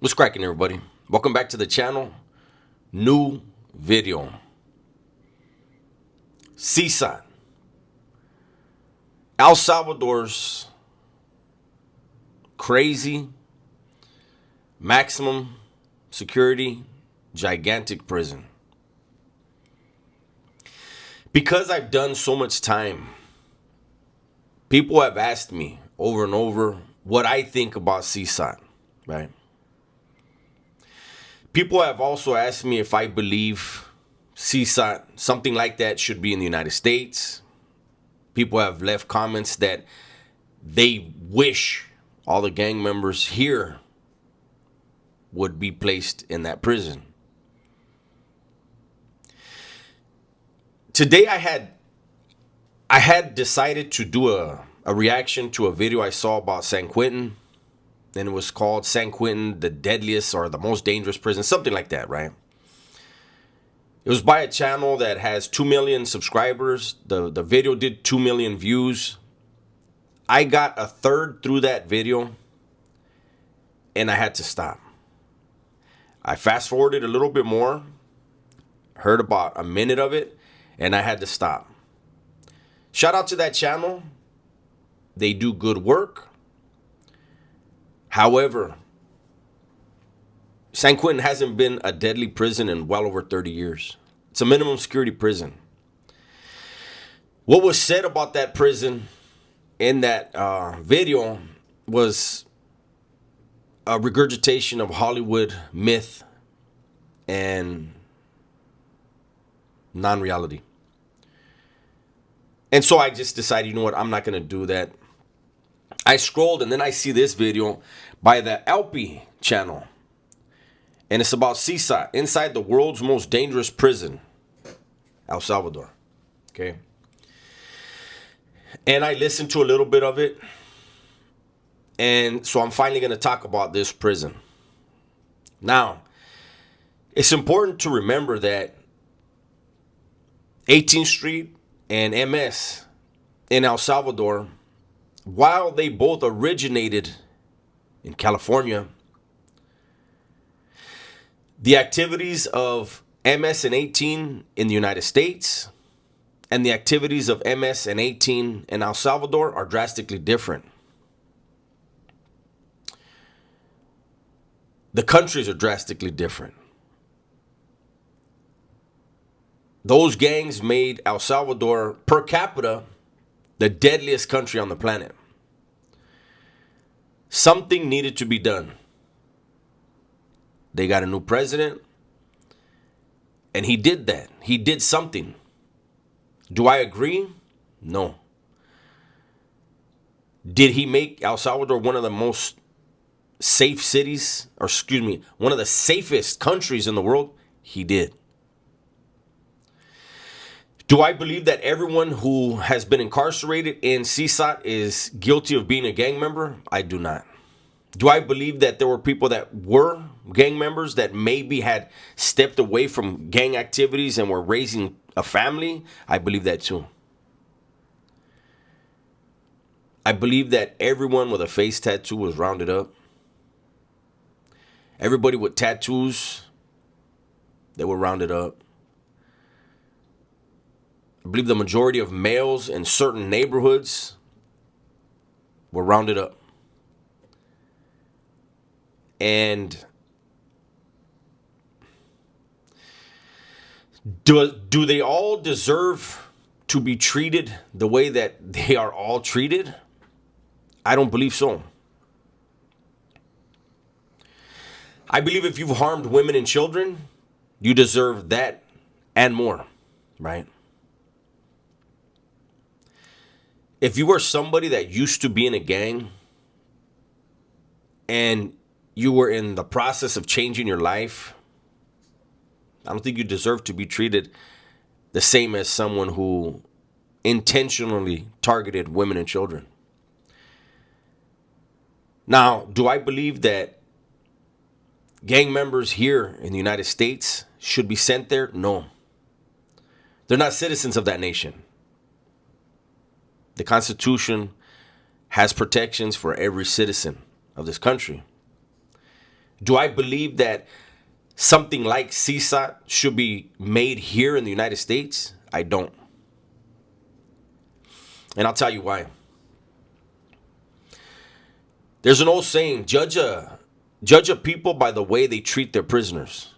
What's cracking, everybody? Welcome back to the channel. New video. Cecot, El Salvador's crazy maximum security gigantic prison. Because I've done so much time, people have asked me over and over what I think about Cecot, right? People have also asked me if I believe Cecot, something like that, should be in the United States. People have left comments that they wish all the gang members here would be placed in that prison. Today I had decided to do a reaction to a video I saw about San Quentin. And it was called San Quentin, the deadliest or the most dangerous prison, something like that, right? It was by a channel that has 2 million subscribers. The video did 2 million views. I got a third through that video and I had to stop. I fast forwarded a little bit more, heard about a minute of it, and I had to stop. Shout out to that channel. They do good work. However, San Quentin hasn't been a deadly prison in well over 30 years. It's a minimum security prison. What was said about that prison in that video was a regurgitation of Hollywood myth and non-reality. And so I just decided, you know what, I'm not going to do that. I scrolled and then I see this video by the LP channel. And it's about Cecot inside the world's most dangerous prison, El Salvador. Okay. And I listened to a little bit of it. And so I'm finally going to talk about this prison. Now, it's important to remember that 18th Street and MS in El Salvador, while they both originated in California, the activities of MS and 18 in the United States and the activities of MS and 18 in El Salvador are drastically different. The countries are drastically different. Those gangs made El Salvador per capita the deadliest country on the planet. Something needed to be done. They got a new president, and he did that. He did something. Do I agree? No. Did he make El Salvador one of the most safe cities, or excuse me, one of the safest countries in the world? He did. Do I believe that everyone who has been incarcerated in Cecot is guilty of being a gang member? I do not. Do I believe that there were people that were gang members that maybe had stepped away from gang activities and were raising a family? I believe that too. I believe that everyone with a face tattoo was rounded up. Everybody with tattoos, they were rounded up. I believe the majority of males in certain neighborhoods were rounded up. And do they all deserve to be treated the way that they are all treated? I don't believe so. I believe if you've harmed women and children, you deserve that and more, right? If you were somebody that used to be in a gang and you were in the process of changing your life, I don't think you deserve to be treated the same as someone who intentionally targeted women and children. Now, do I believe that gang members here in the United States should be sent there? No. They're not citizens of that nation. The Constitution has protections for every citizen of this country. Do I believe that something like Cecot should be made here in the United States? I don't. And I'll tell you why. There's an old saying, judge a people by the way they treat their prisoners.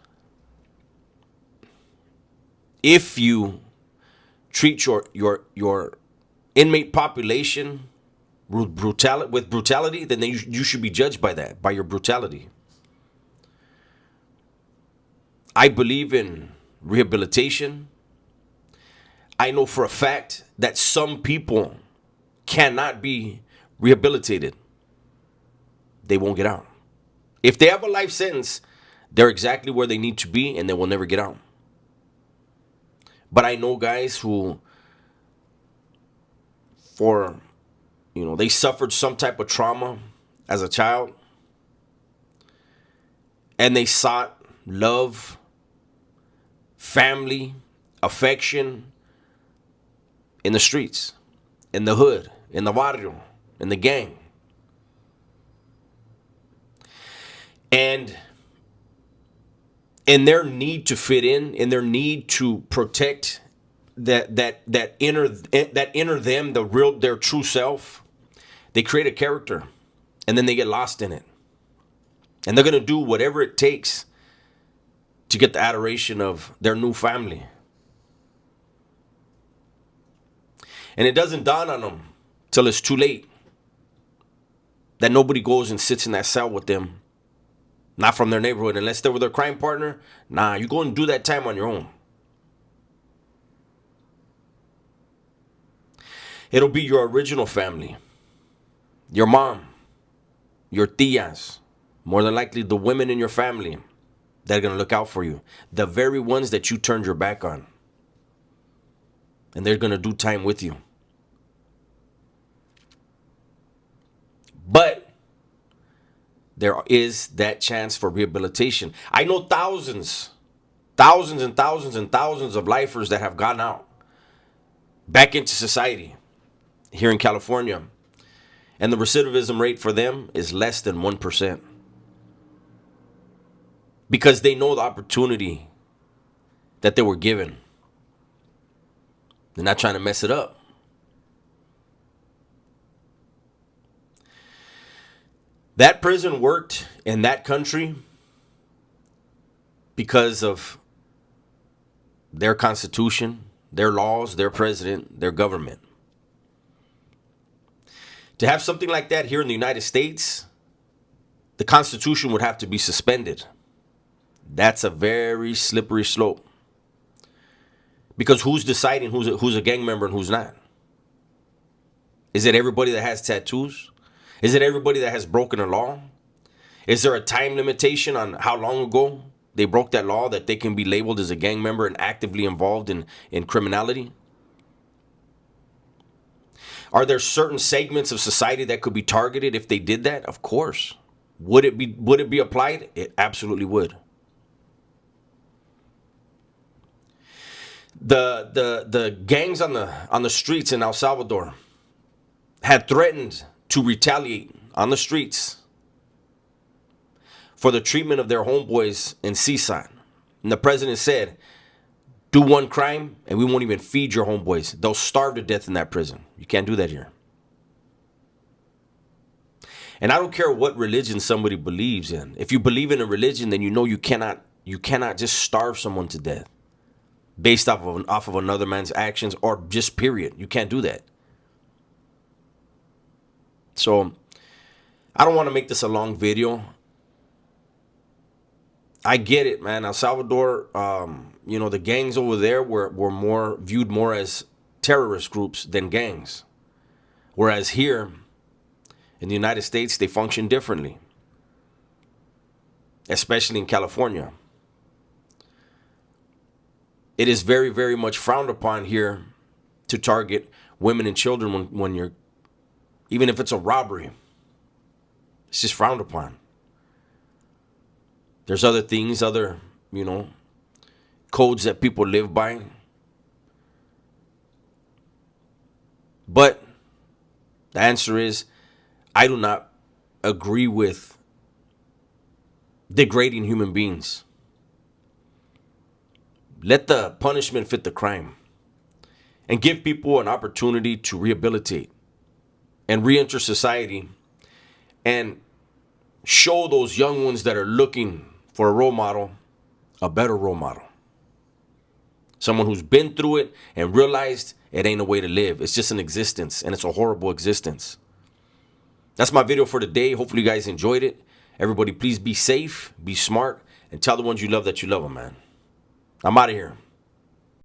If you treat your inmate population with brutality, then you should be judged by that, by your brutality. I believe in rehabilitation. I know for a fact that some people cannot be rehabilitated. They won't get out. If they have a life sentence, they're exactly where they need to be and they will never get out. But I know guys who, they suffered some type of trauma as a child and they sought love, family, affection in the streets, in the hood, in the barrio, in the gang. And in their need to fit in their need to protect that inner them, their true self, they create a character and then they get lost in it. And they're going to do whatever it takes to get the adoration of their new family. And it doesn't dawn on them till it's too late that nobody goes and sits in that cell with them. Not from their neighborhood, unless they were their crime partner. Nah, you go and do that time on your own. It'll be your original family. Your mom. Your tias. More than likely the women in your family that are going to look out for you. The very ones that you turned your back on. And they're going to do time with you. But there is that chance for rehabilitation. I know thousands and thousands and thousands of lifers that have gone out back into society here in California. And the recidivism rate for them is less than 1%. Because they know the opportunity that they were given. They're not trying to mess it up. That prison worked in that country because of their constitution, their laws, their president, their government. To have something like that here in the United States, the Constitution would have to be suspended. That's a very slippery slope. Because who's deciding who's a gang member and who's not? Is it everybody that has tattoos? Is it everybody that has broken a law? Is there a time limitation on how long ago they broke that law that they can be labeled as a gang member and actively involved in criminality? Are there certain segments of society that could be targeted if they did that? Of course. Would it be applied? It absolutely would. The gangs on the streets in El Salvador had threatened to retaliate on the streets for the treatment of their homeboys in Cecot. And the president said, do one crime and we won't even feed your homeboys. They'll starve to death in that prison. You can't do that here. And I don't care what religion somebody believes in. If you believe in a religion, then you know you cannot just starve someone to death based off of another man's actions, or just period. You can't do that. So I don't want to make this a long video. I get it, man. El Salvador, the gangs over there were viewed more as terrorist groups than gangs. Whereas here in the United States, they function differently. Especially in California. It is very, very much frowned upon here to target women and children when you're, even if it's a robbery. It's just frowned upon. There's other things, other, codes that people live by. But the answer is, I do not agree with degrading human beings. Let the punishment fit the crime and give people an opportunity to rehabilitate and re-enter society and show those young ones that are looking for a role model, a better role model. Someone who's been through it and realized it ain't a way to live. It's just an existence, and it's a horrible existence. That's my video for today. Hopefully you guys enjoyed it. Everybody, please be safe, be smart, and tell the ones you love that you love them, man. I'm out of here.